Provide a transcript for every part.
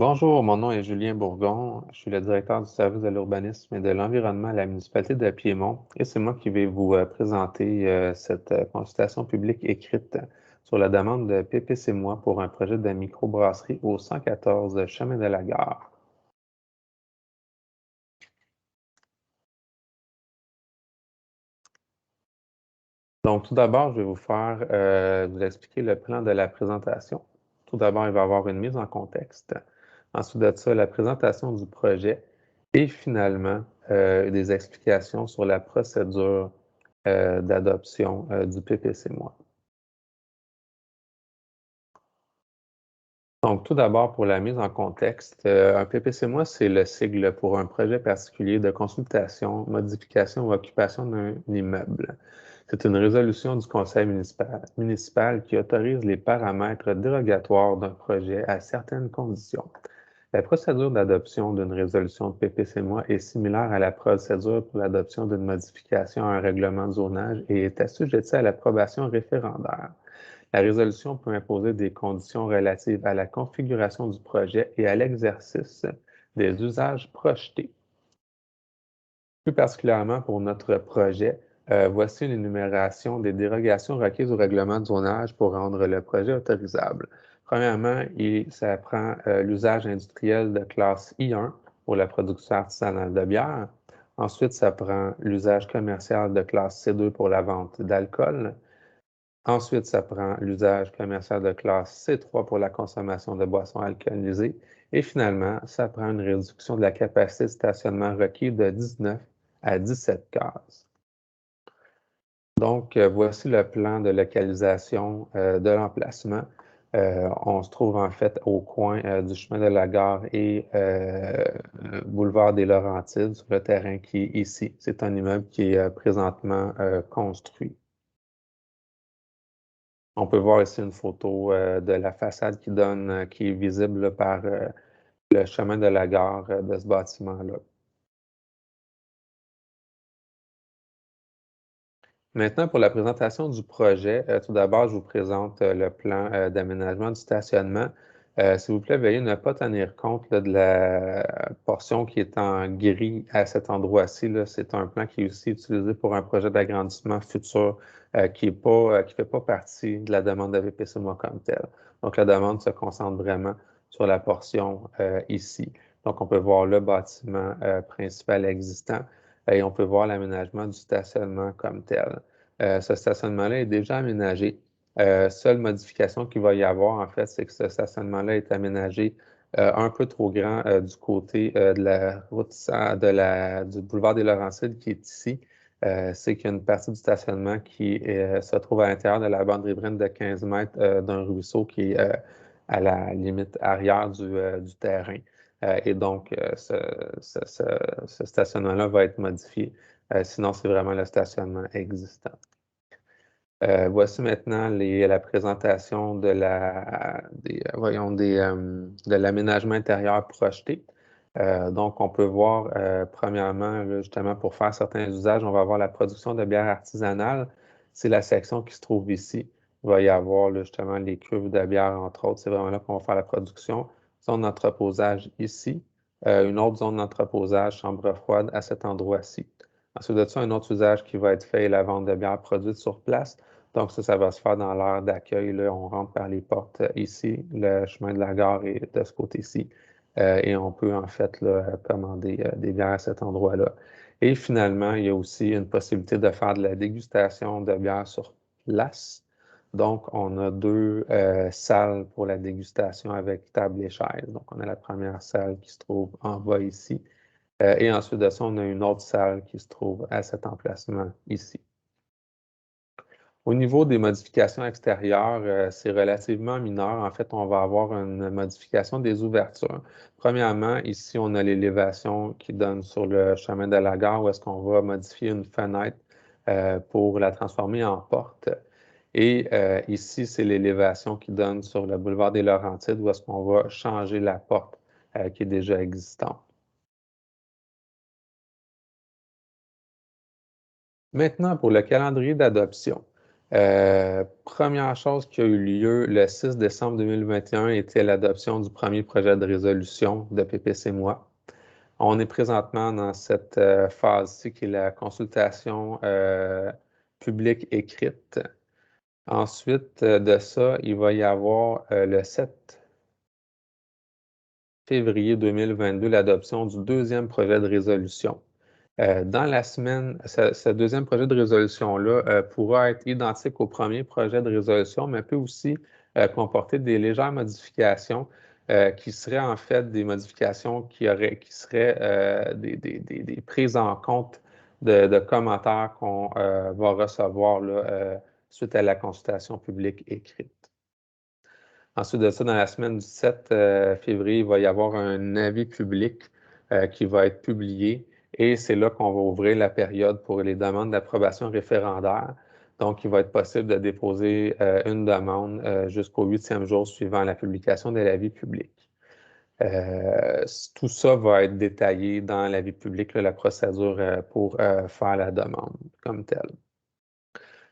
Bonjour, mon nom est Julien Bourgon. Je suis le directeur du service de l'urbanisme et de l'environnement à la municipalité de Piémont et c'est moi qui vais vous présenter cette consultation publique écrite sur la demande de PPC Moi pour un projet de microbrasserie au 114 chemin de la Gare. Donc, tout d'abord, je vais vous expliquer le plan de la présentation. Tout d'abord, il va y avoir une mise en contexte. Ensuite de ça, la présentation du projet et finalement, des explications sur la procédure d'adoption du PPC Moi. Donc, tout d'abord, pour la mise en contexte, un PPC Moi, c'est le sigle pour un projet particulier de consultation, modification ou occupation d'un immeuble. C'est une résolution du conseil municipal qui autorise les paramètres dérogatoires d'un projet à certaines conditions. La procédure d'adoption d'une résolution de PPC-MOI est similaire à la procédure pour l'adoption d'une modification à un règlement de zonage et est assujettie à l'approbation référendaire. La résolution peut imposer des conditions relatives à la configuration du projet et à l'exercice des usages projetés. Plus particulièrement pour notre projet, voici une énumération des dérogations requises au règlement de zonage pour rendre le projet autorisable. Premièrement, ça prend l'usage industriel de classe I1 pour la production artisanale de bière. Ensuite, ça prend l'usage commercial de classe C2 pour la vente d'alcool. Ensuite, ça prend l'usage commercial de classe C3 pour la consommation de boissons alcoolisées. Et finalement, ça prend une réduction de la capacité de stationnement requise de 19 à 17 cases. Donc, voici le plan de localisation de l'emplacement. On se trouve en fait au coin du chemin de la Gare et boulevard des Laurentides, sur le terrain qui est ici. C'est un immeuble qui est présentement construit. On peut voir ici une photo de la façade qui est visible par le chemin de la Gare de ce bâtiment-là. Maintenant, pour la présentation du projet, tout d'abord, je vous présente le plan d'aménagement du stationnement. S'il vous plaît, veuillez ne pas tenir compte là, de la portion qui est en gris à cet endroit-ci. C'est un plan qui est aussi utilisé pour un projet d'agrandissement futur qui fait pas partie de la demande de VPC-MOI comme telle. Donc, la demande se concentre vraiment sur la portion ici. Donc, on peut voir le bâtiment principal existant et on peut voir l'aménagement du stationnement comme tel. Ce stationnement-là est déjà aménagé. Seule modification qu'il va y avoir, en fait, c'est que ce stationnement-là est aménagé un peu trop grand du côté de la route du boulevard des Laurentides qui est ici. C'est qu'il y a une partie du stationnement qui se trouve à l'intérieur de la bande riveraine de 15 mètres d'un ruisseau qui est à la limite arrière du terrain. Et donc, ce stationnement-là va être modifié. Sinon, c'est vraiment le stationnement existant. Voici maintenant la présentation de l'aménagement intérieur projeté. Donc, on peut voir, premièrement, là, justement, pour faire certains usages, on va avoir la production de bière artisanale. C'est la section qui se trouve ici. Il va y avoir là, justement les cuves de bière, entre autres. C'est vraiment là qu'on va faire la production. Zone d'entreposage ici. Une autre zone d'entreposage, chambre froide, à cet endroit-ci. Ensuite de ça, un autre usage qui va être fait est la vente de bière produite sur place. Donc ça va se faire dans l'heure d'accueil. On rentre par les portes ici. Le chemin de la gare est de ce côté-ci. Et on peut en fait là, commander des bières à cet endroit-là. Et finalement, il y a aussi une possibilité de faire de la dégustation de bière sur place. Donc, on a deux salles pour la dégustation avec table et chaise. Donc, on a la première salle qui se trouve en bas ici. Et ensuite de ça, on a une autre salle qui se trouve à cet emplacement ici. Au niveau des modifications extérieures, c'est relativement mineur. En fait, on va avoir une modification des ouvertures. Premièrement, ici, on a l'élévation qui donne sur le chemin de la gare où est-ce qu'on va modifier une fenêtre pour la transformer en porte. Et ici, c'est l'élévation qui donne sur le boulevard des Laurentides où est-ce qu'on va changer la porte qui est déjà existante. Maintenant, pour le calendrier d'adoption. Première chose qui a eu lieu le 6 décembre 2021 était l'adoption du premier projet de résolution de PPC-MOI. On est présentement dans cette phase-ci qui est la consultation publique écrite. Ensuite de ça, il va y avoir le 7 février 2022 l'adoption du deuxième projet de résolution. Dans la semaine, ce deuxième projet de résolution-là pourra être identique au premier projet de résolution, mais peut aussi comporter des légères modifications qui seraient en fait des modifications qui seraient des prises en compte de commentaires qu'on va recevoir là, suite à la consultation publique écrite. Ensuite de ça, dans la semaine du 7 février, il va y avoir un avis public qui va être publié et c'est là qu'on va ouvrir la période pour les demandes d'approbation référendaire. Donc, il va être possible de déposer une demande jusqu'au 8e jour suivant la publication de l'avis public. Tout ça va être détaillé dans l'avis public, là, la procédure pour faire la demande comme telle.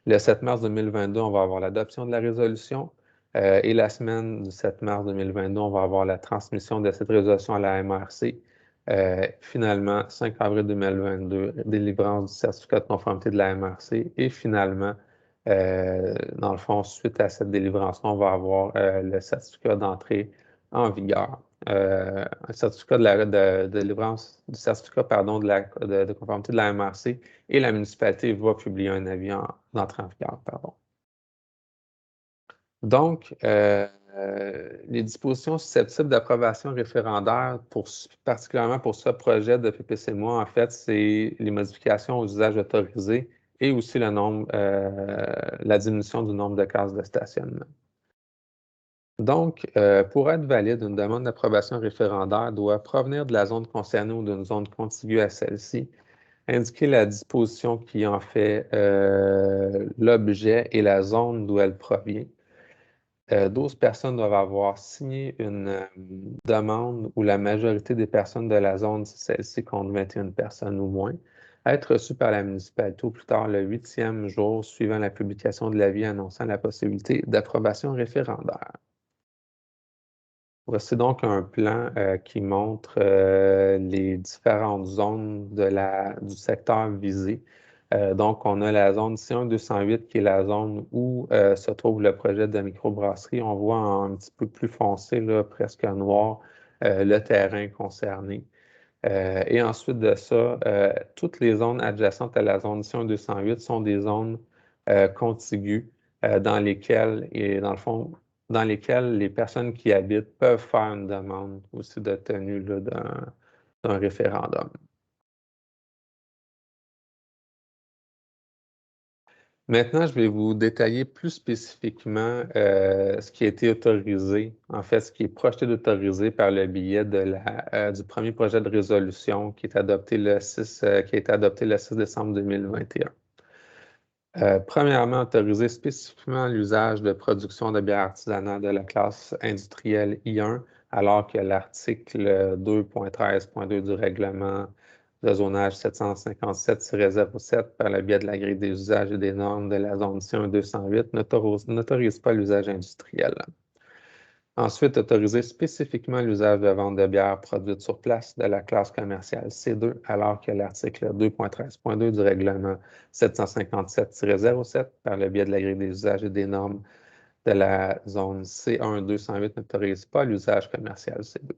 Le 7 mars 2022, on va avoir l'adoption de la résolution. Et la semaine du 7 mars 2022, on va avoir la transmission de cette résolution à la MRC. Finalement, 5 avril 2022, délivrance du certificat de conformité de la MRC. Et finalement, dans le fond, suite à cette délivrance, on va avoir le certificat d'entrée en vigueur. Un certificat de délivrance du certificat pardon, de conformité de la MRC et la municipalité va publier un avis d'entrée en vigueur. Pardon. Donc, les dispositions susceptibles d'approbation référendaire, particulièrement pour ce projet de PPC-MOI, en fait, c'est les modifications aux usages autorisés et aussi la diminution du nombre de cases de stationnement. Donc, pour être valide, une demande d'approbation référendaire doit provenir de la zone concernée ou d'une zone contiguë à celle-ci, indiquer la disposition qui en fait l'objet et la zone d'où elle provient. 12 personnes doivent avoir signé une demande ou la majorité des personnes de la zone, si celle-ci compte 21 personnes ou moins, être reçue par la municipalité au plus tard le 8e jour suivant la publication de l'avis annonçant la possibilité d'approbation référendaire. Voici donc un plan qui montre les différentes zones du secteur visé. Donc, on a la zone C1-208 qui est la zone où se trouve le projet de microbrasserie. On voit un petit peu plus foncé, là, presque noir, le terrain concerné. Et ensuite de ça, toutes les zones adjacentes à la zone C1-208 sont des zones contiguës dans lesquelles, et dans le fond, dans lesquelles les personnes qui habitent peuvent faire une demande aussi de tenue d'un référendum. Maintenant, je vais vous détailler plus spécifiquement ce qui a été autorisé, en fait, ce qui est projeté d'autoriser par le biais du premier projet de résolution qui est adopté qui a été adopté le 6 décembre 2021. Premièrement, autoriser spécifiquement l'usage de production de bière artisanale de la classe industrielle I1, alors que l'article 2.13.2 du règlement de zonage 757-07 par le biais de la grille des usages et des normes de la zone C1-208 n'autorise pas l'usage industriel. Ensuite, autoriser spécifiquement l'usage de vente de bière produite sur place de la classe commerciale C2, alors que l'article 2.13.2 du règlement 757-07 par le biais de la grille des usages et des normes de la zone C1-208 n'autorise pas l'usage commercial C2.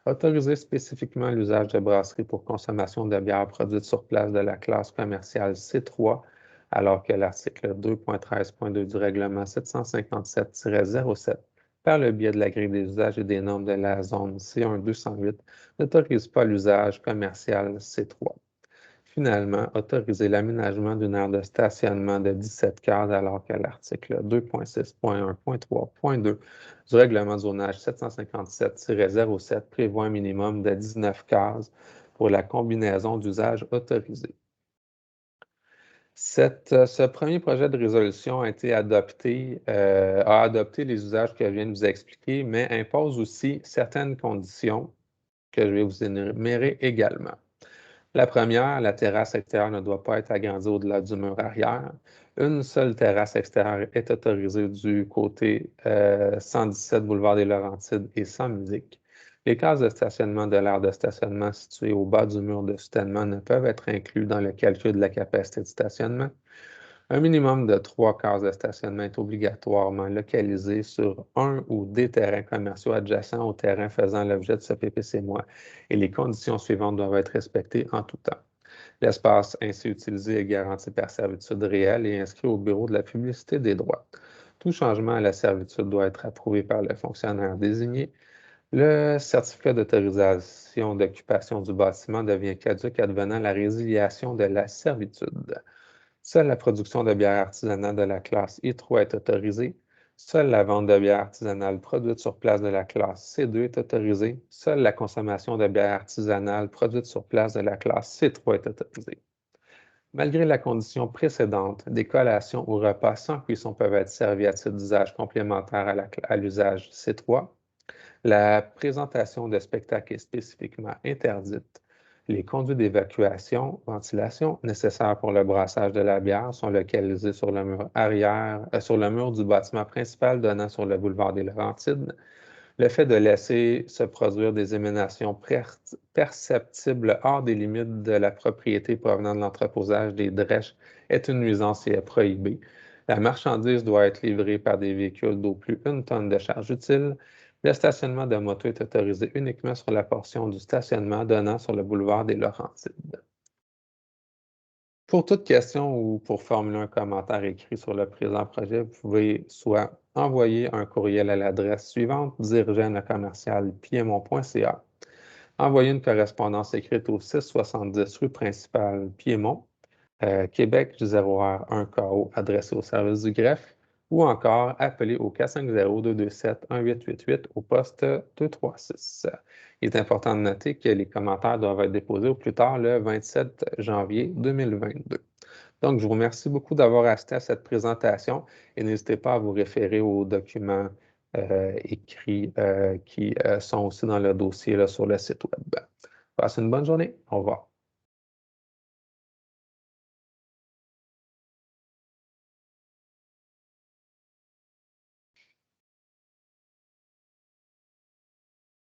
Autoriser spécifiquement l'usage de brasserie pour consommation de bière produite sur place de la classe commerciale C3, alors que l'article 2.13.2 du règlement 757-07 par le biais de la grille des usages et des normes de la zone C1-208 n'autorise pas l'usage commercial C3. Finalement, autoriser l'aménagement d'une aire de stationnement de 17 cases alors que l'article 2.6.1.3.2 du règlement de zonage 757-07 prévoit un minimum de 19 cases pour la combinaison d'usages autorisés. Ce premier projet de résolution a adopté les usages que je viens de vous expliquer, mais impose aussi certaines conditions que je vais vous énumérer également. La première, la terrasse extérieure ne doit pas être agrandie au-delà du mur arrière. Une seule terrasse extérieure est autorisée du côté 117 boulevard des Laurentides et sans musique. Les cases de stationnement de l'aire de stationnement situées au bas du mur de soutènement ne peuvent être inclus dans le calcul de la capacité de stationnement. Un minimum de 3 cases de stationnement est obligatoirement localisé sur un ou des terrains commerciaux adjacents au terrain faisant l'objet de ce PPC-MOI et les conditions suivantes doivent être respectées en tout temps. L'espace ainsi utilisé est garanti par servitude réelle et inscrit au bureau de la publicité des droits. Tout changement à la servitude doit être approuvé par le fonctionnaire désigné. Le certificat d'autorisation d'occupation du bâtiment devient caduc advenant la résiliation de la servitude. Seule la production de bière artisanale de la classe I3 est autorisée. Seule la vente de bière artisanale produite sur place de la classe C2 est autorisée. Seule la consommation de bière artisanale produite sur place de la classe C3 est autorisée. Malgré la condition précédente, des collations ou repas sans cuisson peuvent être servis à titre d'usage complémentaire à l'usage C3. La présentation de spectacles est spécifiquement interdite. Les conduits d'évacuation, ventilation nécessaires pour le brassage de la bière sont localisés sur le mur arrière, sur le mur du bâtiment principal donnant sur le boulevard des Laurentides. Le fait de laisser se produire des émanations perceptibles hors des limites de la propriété provenant de l'entreposage des drèches est une nuisance et est prohibé. La marchandise doit être livrée par des véhicules d'au plus 1 tonne de charge utile. Le stationnement de moto est autorisé uniquement sur la portion du stationnement donnant sur le boulevard des Laurentides. Pour toute question ou pour formuler un commentaire écrit sur le présent projet, vous pouvez soit envoyer un courriel à l'adresse suivante, dirigent@commercial-piedmont.ca, envoyer une correspondance écrite au 670 rue principale Piedmont, Québec 0R1KO adressé au service du greffe, ou encore appeler au 450-227-1888 au poste 236. Il est important de noter que les commentaires doivent être déposés au plus tard le 27 janvier 2022. Donc, je vous remercie beaucoup d'avoir assisté à cette présentation et n'hésitez pas à vous référer aux documents écrits qui sont aussi dans le dossier là, sur le site web. Passez une bonne journée. Au revoir.